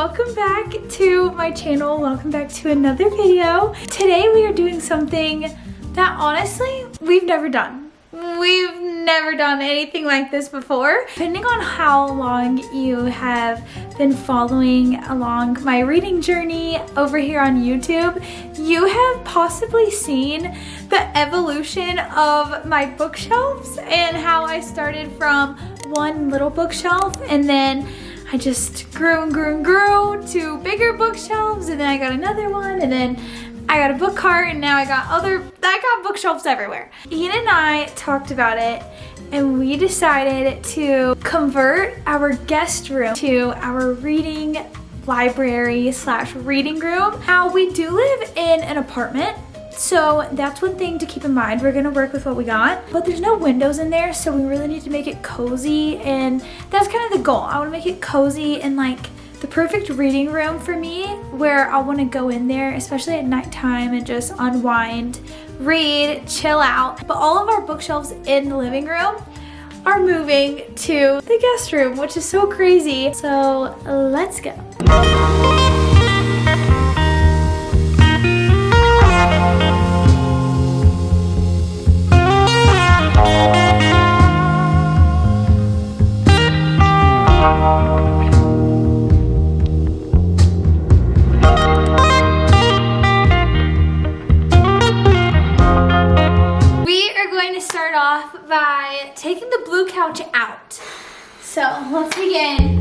welcome back to my channel. Welcome back to another video. Today we are doing something that honestly we've never done. We've never done anything like this before. Depending on how long you have been following along my reading journey over here on YouTube, you have possibly seen the evolution of my bookshelves and how I started from one little bookshelf and then I just grew and grew and grew to bigger bookshelves, and then I got another one, and then I got a book cart, and now I got bookshelves everywhere. Ian and I talked about it, and we decided to convert our guest room to our reading library / reading room. Now, we do live in an apartment, so that's one thing to keep in mind. We're gonna work with what we got, but there's no windows in there, so we really need to make it cozy, and that's kind of the goal. I wanna make it cozy and like the perfect reading room for me, where I wanna go in there, especially at nighttime, and just unwind, read, chill out. But all of our bookshelves in the living room are moving to the guest room, which is so crazy. So let's go. By taking the blue couch out. So let's begin.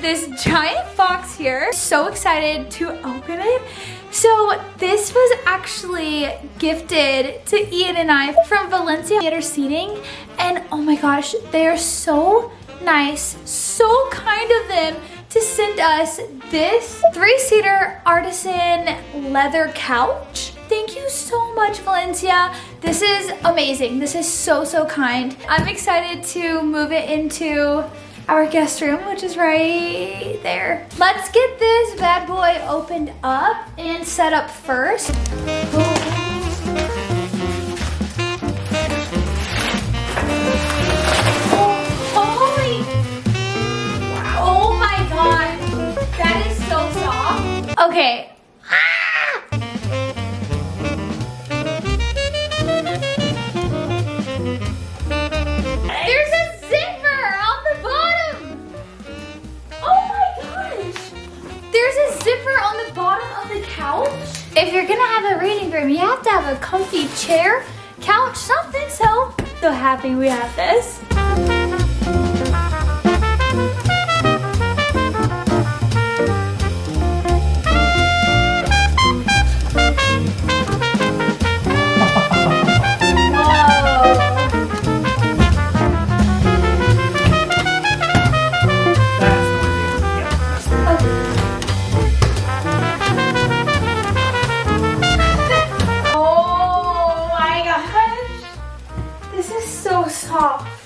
This giant box here. So excited to open it. So this was actually gifted to Ian and I from Valencia Theater Seating, and oh my gosh, they are so nice, so kind of them to send us this 3-seater artisan leather couch. Thank you so much, Valencia. This is amazing. This is so kind. I'm excited to move it into our guest room, which is right there. Let's get this bad boy opened up and set up first. Holy! Oh my god, that is so soft. Okay. There's a zipper on the bottom. Oh my gosh. There's a zipper on the bottom of the couch. If you're gonna have a reading room, you have to have a comfy chair, couch, something. So happy we have this.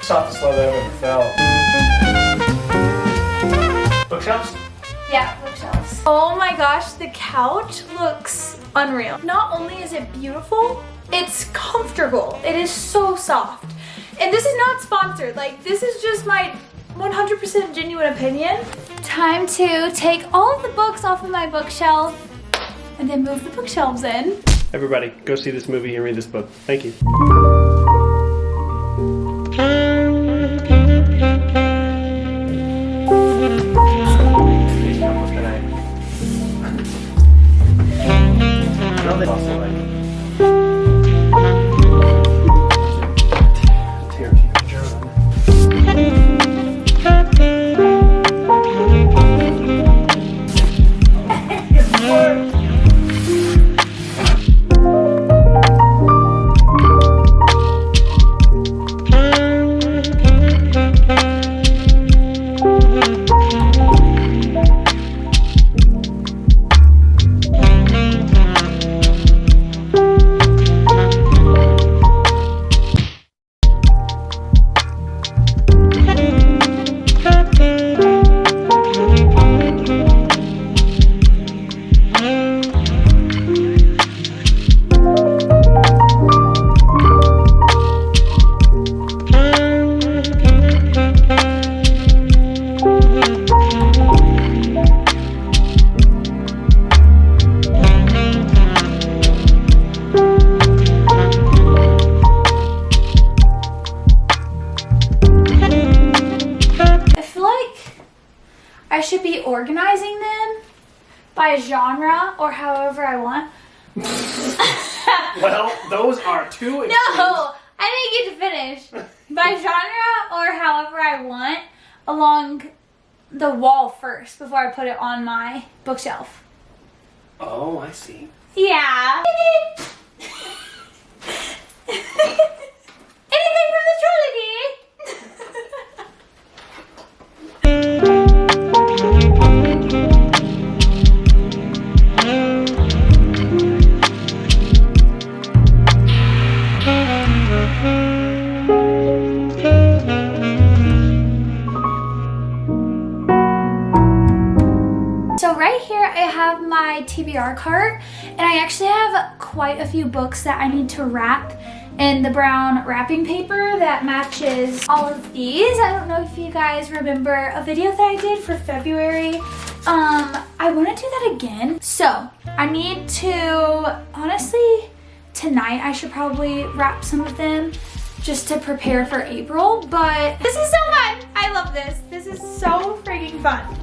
Softest leather I've ever felt. Bookshelves? Yeah, bookshelves. Oh my gosh, the couch looks unreal. Not only is it beautiful, it's comfortable. It is so soft. And this is not sponsored. Like, this is just my 100% genuine opinion. Time to take all of the books off of my bookshelf and then move the bookshelves in. Everybody, go see this movie and read this book. Thank you. I should be organizing them by genre or however I want. Well, those are two extremes. No, I didn't get to finish. By genre or however I want along the wall first before I put it on my bookshelf. Oh, I see. Yeah. Anything from the trilogy? So right here I have my TBR cart, and I actually have quite a few books that I need to wrap in the brown wrapping paper that matches all of these. I don't know if you guys remember a video that I did for February. I want to do that again. So I need to, honestly, tonight I should probably wrap some of them just to prepare for April, but this is so fun. I love this. This is so freaking fun.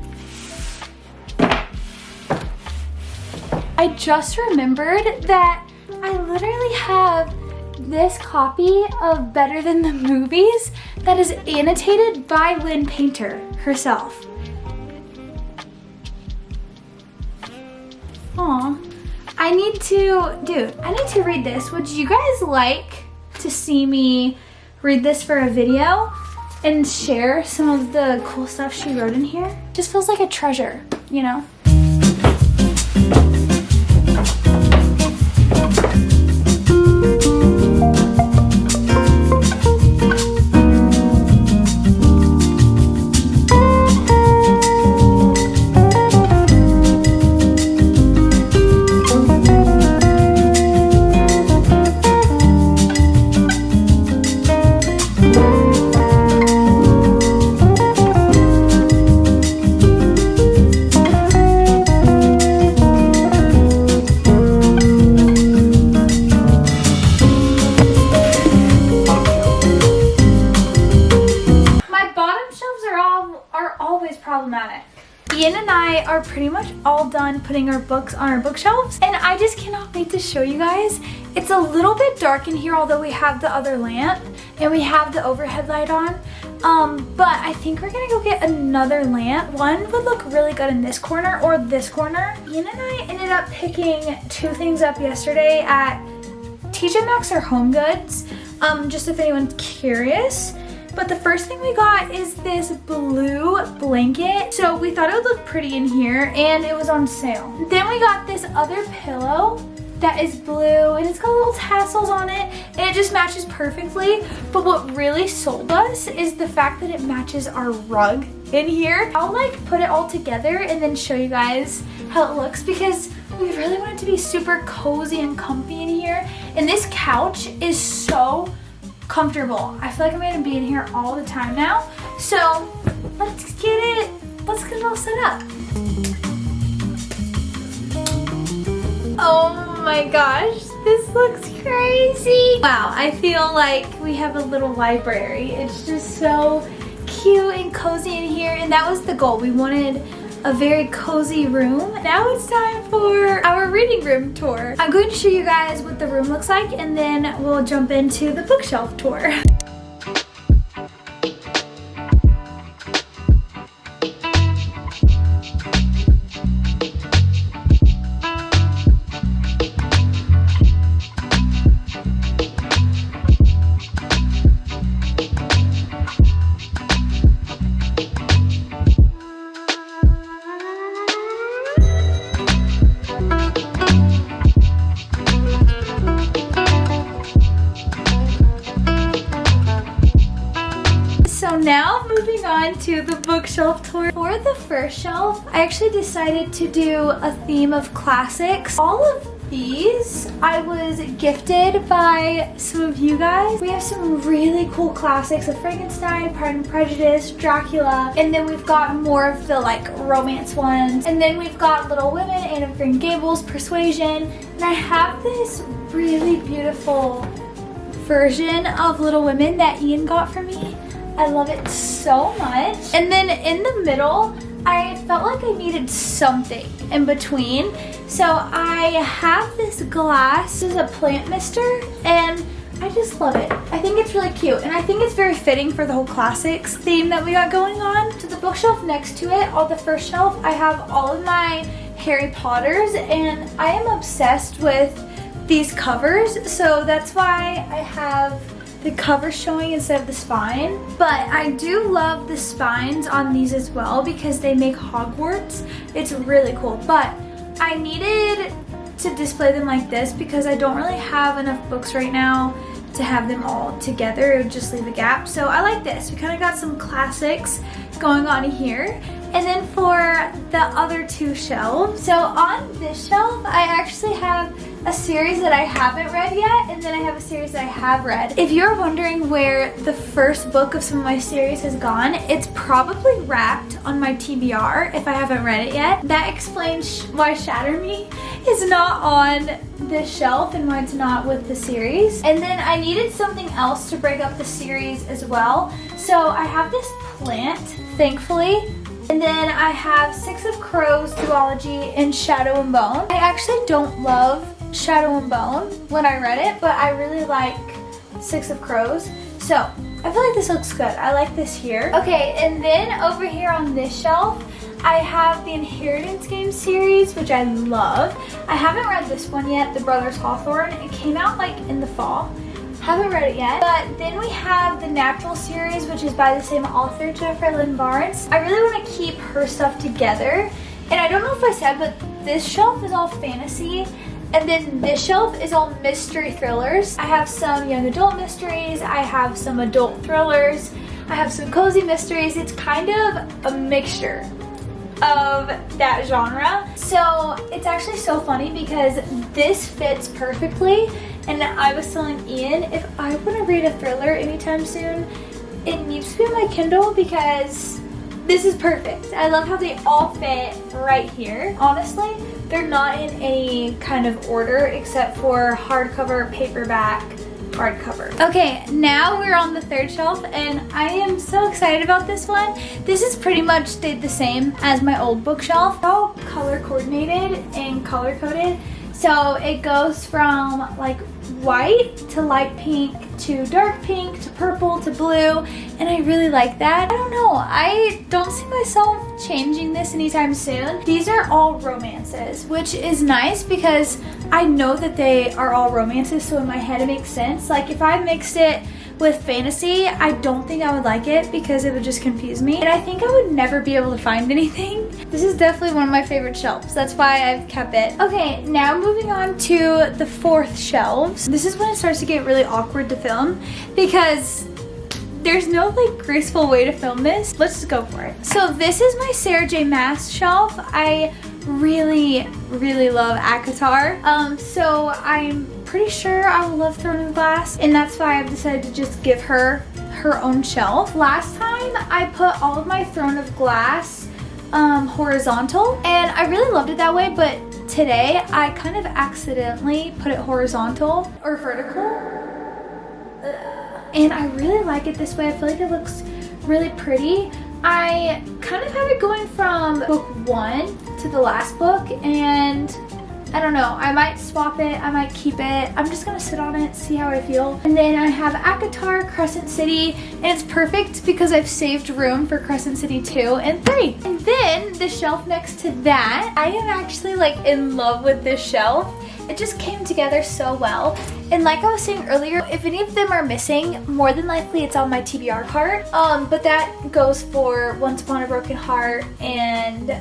I just remembered that I literally have this copy of Better Than the Movies that is annotated by Lynn Painter herself. Aw, I need to read this. Would you guys like to see me read this for a video and share some of the cool stuff she wrote in here? Just feels like a treasure, you know? Ian and I are pretty much all done putting our books on our bookshelves, and I just cannot wait to show you guys. It's a little bit dark in here, although we have the other lamp and we have the overhead light on. But I think we're gonna go get another lamp. One would look really good in this corner or this corner. Ian and I ended up picking two things up yesterday at TJ Maxx or Home Goods, just if anyone's curious. But the first thing we got is this blue blanket. So we thought it would look pretty in here, and it was on sale. Then we got this other pillow that is blue, and it's got little tassels on it, and it just matches perfectly. But what really sold us is the fact that it matches our rug in here. I'll like put it all together and then show you guys how it looks, because we really want it to be super cozy and comfy in here. And this couch is so comfortable. I feel like I'm gonna be in here all the time now. So let's get it all set up. Oh my gosh, this looks crazy. Wow, I feel like we have a little library. It's just so cute and cozy in here, and that was the goal. We wanted a very cozy room. Now it's time for our reading room tour. I'm going to show you guys what the room looks like, and then we'll jump into the bookshelf tour. Now moving on to the bookshelf tour. For the first shelf, I actually decided to do a theme of classics. All of these I was gifted by some of you guys. We have some really cool classics of Frankenstein, Pride and Prejudice, Dracula, and then we've got more of the like romance ones. And then we've got Little Women, Anne of Green Gables, Persuasion, and I have this really beautiful version of Little Women that Ian got for me. I love it so much. And then in the middle, I felt like I needed something in between. So I have this glass. This is a plant mister and I just love it. I think it's really cute and I think it's very fitting for the whole classics theme that we got going on. To the bookshelf next to it, on the first shelf, I have all of my Harry Potters and I am obsessed with these covers. So that's why I have the cover showing instead of the spine. But I do love the spines on these as well because they make Hogwarts. It's really cool. But I needed to display them like this because I don't really have enough books right now to have them all together. It would just leave a gap. So I like this. We kind of got some classics going on here. And then for the other two shelves, so on this shelf, I actually have a series that I haven't read yet, and then I have a series that I have read. If you're wondering where the first book of some of my series has gone, it's probably wrapped on my TBR if I haven't read it yet. That explains why Shatter Me is not on this shelf and why it's not with the series. And then I needed something else to break up the series as well. So I have this plant, thankfully. And then I have Six of Crows duology and Shadow and Bone. I actually don't love Shadow and Bone when I read it, but I really like Six of Crows. So I feel like this looks good. I like this here. Okay, and then over here on this shelf, I have the Inheritance Game series, which I love. I haven't read this one yet, The Brothers Hawthorne. It came out like in the fall. Haven't read it yet. But then we have the Natural series, which is by the same author, Jennifer Lynn Barnes. I really want to keep her stuff together. And I don't know if I said, but this shelf is all fantasy. And then this shelf is all mystery thrillers. I have some young adult mysteries. I have some adult thrillers. I have some cozy mysteries. It's kind of a mixture of that genre. So it's actually so funny because this fits perfectly. And I was telling Ian, if I want to read a thriller anytime soon, it needs to be on my Kindle because this is perfect. I love how they all fit right here. Honestly, they're not in any kind of order except for hardcover, paperback, hardcover. Okay, now we're on the third shelf and I am so excited about this one. This has pretty much stayed the same as my old bookshelf. All color coordinated and color coded. So it goes from like white to light pink to dark pink to purple to blue, and I really like that. I don't know, I don't see myself changing this anytime soon. These are all romances, which is nice because I know that they are all romances, so in my head it makes sense. Like if I mixed it with fantasy, I don't think I would like it because it would just confuse me. And I think I would never be able to find anything. This is definitely one of my favorite shelves. That's why I've kept it. Okay, now moving on to the fourth shelves. This is when it starts to get really awkward to film because there's no like graceful way to film this. Let's just go for it. So this is my Sarah J Maas shelf. I really love ACOTAR. So I'm pretty sure I will love Throne of Glass, and that's why I've decided to just give her her own shelf. Last time I put all of my Throne of Glass horizontal, and I really loved it that way, but today I kind of accidentally put it horizontal or vertical. And I really like it this way. I feel like it looks really pretty. I kind of have it going from book 1 to the last book, and I don't know, I might swap it, I might keep it. I'm just gonna sit on it, see how I feel. And then I have ACOTAR, Crescent City, and it's perfect because I've saved room for Crescent City 2 and 3. And then the shelf next to that, I am actually like in love with this shelf. It just came together so well. And like I was saying earlier, if any of them are missing, more than likely it's on my TBR cart. But that goes for Once Upon a Broken Heart and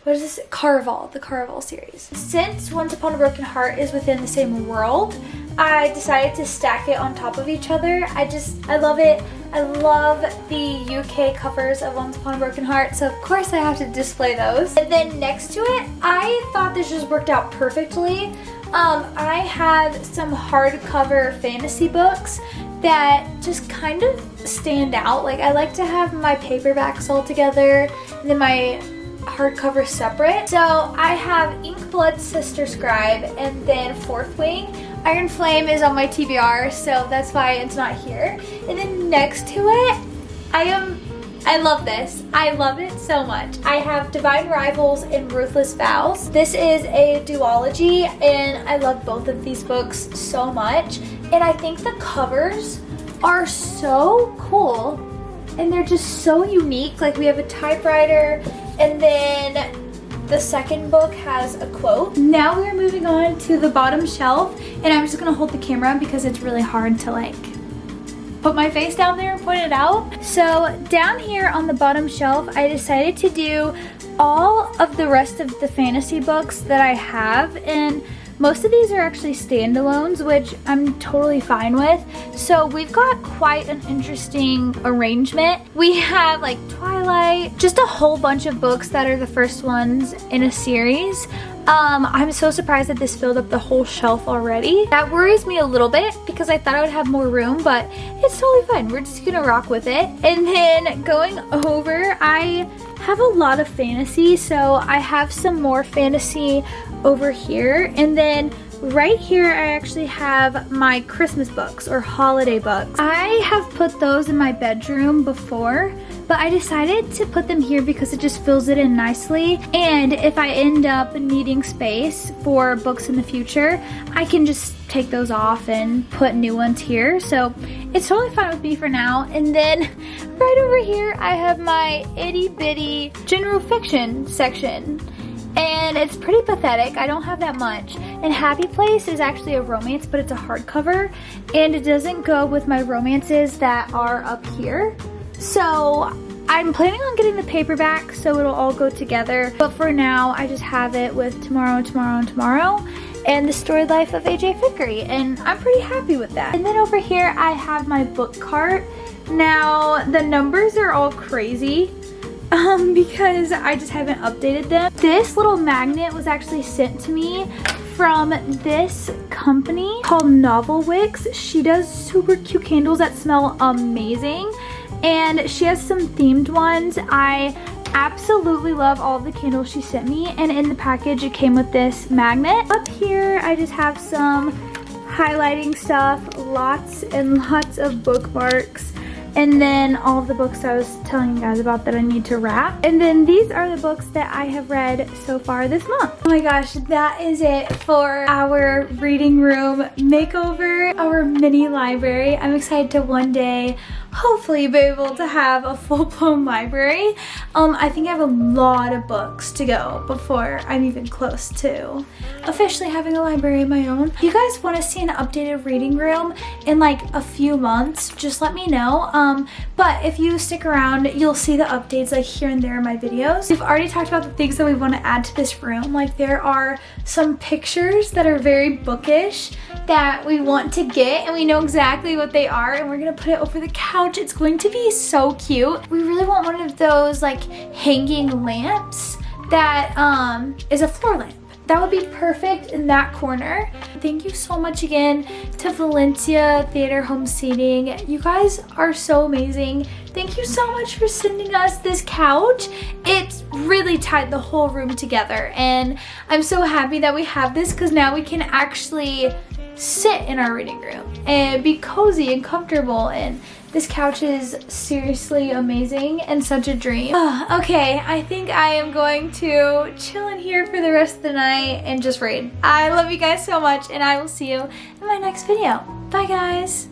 what is this? Caraval, the Caraval series. Since Once Upon a Broken Heart is within the same world, I decided to stack it on top of each other. I love it. I love the UK covers of Once Upon a Broken Heart, so of course I have to display those. And then next to it, I thought this just worked out perfectly. I have some hardcover fantasy books that just kind of stand out. Like I like to have my paperbacks all together and then my hardcover separate. So I have Inkblood Sister Scribe and then Fourth Wing. Iron Flame is on my TBR, so that's why it's not here. And then next to it, I I love this. I love it so much. I have Divine Rivals and Ruthless Vows. This is a duology and I love both of these books so much. And I think the covers are so cool and they're just so unique. Like we have a typewriter and then the second book has a quote. Now we're moving on to the bottom shelf and I'm just gonna hold the camera because it's really hard to like put my face down there and point it out. So down here on the bottom shelf, I decided to do all of the rest of the fantasy books that I have, and most of these are actually standalones, which I'm totally fine with. So we've got quite an interesting arrangement. We have like Twilight, just a whole bunch of books that are the first ones in a series. I'm so surprised that this filled up the whole shelf already. That worries me a little bit because I thought I would have more room, but it's totally fine. We're just gonna rock with it. And then going over, I have a lot of fantasy, so I have some more fantasy over here. And then right here, I actually have my Christmas books or holiday books. I have put those in my bedroom before, but I decided to put them here because it just fills it in nicely. And if I end up needing space for books in the future, I can just take those off and put new ones here. So it's totally fine with me for now. And then right over here, I have my itty bitty general fiction section. And it's pretty pathetic. I don't have that much. And Happy Place is actually a romance, but it's a hardcover. And it doesn't go with my romances that are up here. So I'm planning on getting the paperback so it'll all go together. But for now, I just have it with Tomorrow, Tomorrow, and Tomorrow, and The Storied Life of AJ Fikry. And I'm pretty happy with that. And then over here, I have my book cart. Now, the numbers are all crazy because I just haven't updated them. This little magnet was actually sent to me from this company called Novel Wicks. She does super cute candles that smell amazing. And she has some themed ones. I absolutely love all of the candles she sent me, and in the package it came with this magnet. Up here I just have some highlighting stuff, lots and lots of bookmarks, and then all of the books I was telling you guys about that I need to wrap. And then these are the books that I have read so far this month. Oh my gosh, that is it for our reading room makeover, our mini library. I'm excited to one day hopefully be able to have a full-blown library. I think I have a lot of books to go before I'm even close to officially having a library of my own. If you guys want to see an updated reading room in like a few months, just let me know. But if you stick around, you'll see the updates like here and there in my videos. We've already talked about the things that we want to add to this room. Like there are some pictures that are very bookish that we want to get, and we know exactly what they are, and we're gonna put it over the couch. It's going to be so cute. We really want one of those like hanging lamps that is a floor lamp. That would be perfect in that corner. Thank you so much again to Valencia Theater Home Seating. You guys are so amazing. Thank you so much for sending us this couch. It's really tied the whole room together, and I'm so happy that we have this because now we can actually sit in our reading room and be cozy and comfortable, and this couch is seriously amazing and such a dream. Okay, I think I am going to chill in here for the rest of the night and just read. I love you guys so much, and I will see you in my next video. Bye guys.